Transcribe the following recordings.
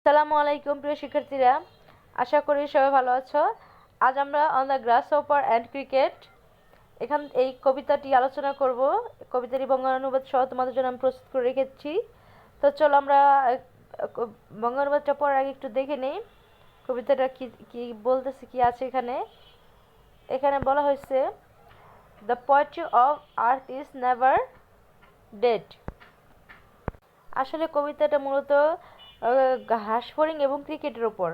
আসসালামু আলাইকুম প্রিয় শিক্ষার্থীরা, আশা করি সবাই ভালো আছো। আজ আমরা অন দ্য গ্রাসহপার অ্যান্ড ক্রিকেট এই কবিতাটি আলোচনা করব। কবিতাটি বঙ্গানুবাদ সহ তোমাদের জন্য আমি প্রস্তুত করে রেখেছি। তো চলো আমরা বঙ্গানুবাদটা পড়ার আগে একটু দেখে নেই কবিতাটা কি কি বলতেছে, কি আছে এখানে। এখানে বলা হয়েছে, the poetry of earth is never dead. আসলে কবিতাটা মূলত ঘাস ফড়িং এবং ক্রিকেটের ওপর।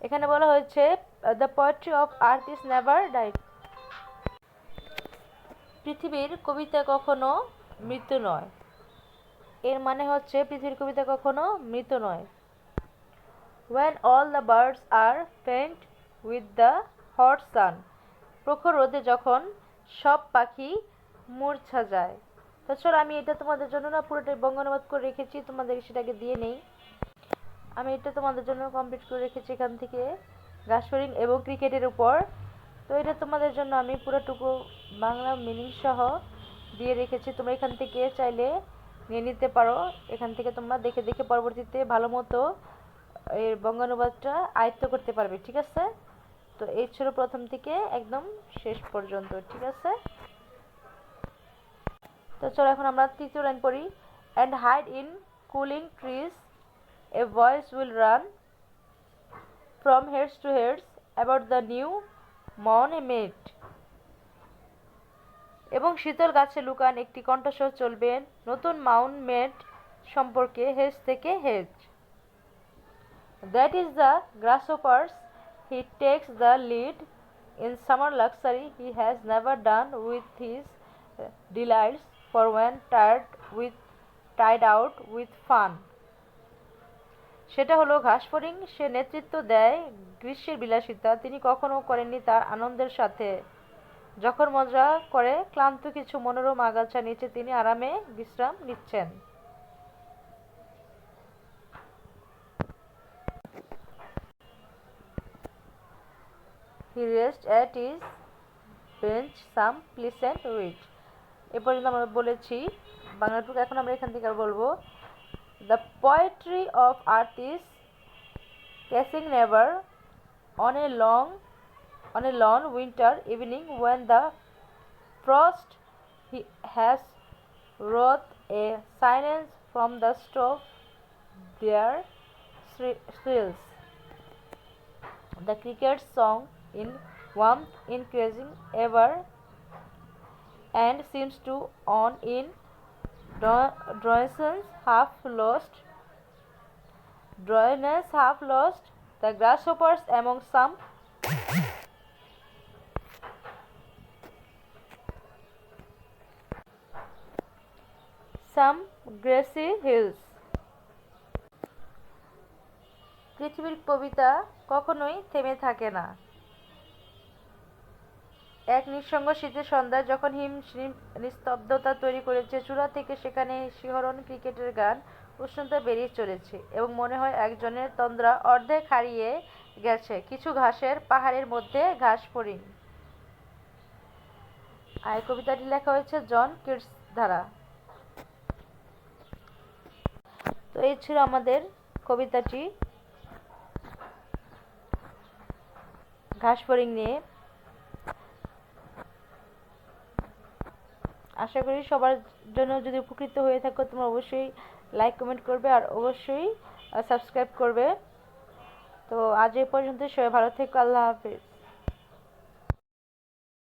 এখানে বলা হয়েছে, the poetry of earth is never died. পৃথিবীর কবিতা কখনো মৃত্যু নয়। এর মানে হচ্ছে পৃথিবীর কবিতা কখনো মৃত্যু নয়। when all the birds are faint with the hot sun, প্রখর রোদে যখন সব পাখি মূর্ছা যায়। তো চলো আমি এটা তোমাদের জন্য না পুরোটাই বঙ্গানুবাদ করে রেখেছি, তোমাদের সেটাকে দিয়ে নেই। আমি এটা তোমাদের জন্য কমপ্লিট করে রেখেছি এখান থেকে ঘাস ফড়িং এবং ক্রিকেটের উপর। তো এটা তোমাদের জন্য আমি পুরোটুকু বাংলা মিনিং সহ দিয়ে রেখেছি, তোমরা এখান থেকে চাইলে নিয়ে নিতে পারো। এখান থেকে তোমরা দেখে দেখে পরবর্তীতে ভালো মতো এর বঙ্গানুবাদটা আয়ত্ত করতে পারবে, ঠিক আছে? তো এই ছিল প্রথম থেকে একদম শেষ পর্যন্ত, ঠিক আছে? তো চলো এখন আমরা তৃতীয় লাইন পড়ি। And hide in cooling trees a voice will run from heads to heads about the new monument, এবং শীতল গাছে লুকান একটি কণ্ঠস্বর চলবে নতুন মাউন্টমেন্ট সম্পর্কে হেজ থেকে hedge. That is the grasshoppers, he takes the lead in summer luxury he has never done with his delights for when tired out with fun. সেটা হলো ঘাস ফড়িং, সে নেতৃত্ব দেয় গ্রীষ্মের বিলাসিতা তিনি কখনো করেননি তার আনন্দের সাথে। যখন মজা করে ক্লান্ত কিছু মনোরম আগাছা নিচে তিনি আরামে বিশ্রাম নিচ্ছেন। He rests at his bench some pleasant wheat. এ পর্যন্ত আমরা বলেছি বাংলাটুকু। এখন আমরা এখান থেকে বলবো, the poetry of earth is catching never on a long winter evening when the frost has wrought a silence from the stove their thrills. The cricket's song in warmth increasing ever and seems to on in dryness half lost, the grasshoppers among some grassy hills. পৃথিবীর কবিতা কখনোই থেমে থাকে না। এক নিঃসঙ্গ শীতের সন্ধ্যায় যখন নিস্তব্ধতা তৈরি করেছে চূড়া থেকে সেখানে শিহরণ ক্রিকেটের গান উষ্ণতা বেরিয়ে চলেছে এবং মনে হয় একজনের তন্দ্রা অর্ধেক হারিয়ে গেছে কিছু ঘাসের পাহাড়ের মধ্যে ঘাস ফড়িং। আর কবিতাটি লেখা হয়েছে জন কিটস দ্বারা। তো এই ছিল আমাদের কবিতাটি ঘাস ফড়িং নিয়ে। আশা করি সবার জন্য যদি উপকৃত হয়ে থাকো তোমরা অবশ্যই লাইক কমেন্ট করবে আর অবশ্যই সাবস্ক্রাইব করবে। তো আজ এই পর্যন্ত, সবাই ভালো থেকো, আল্লাহ হাফেজ।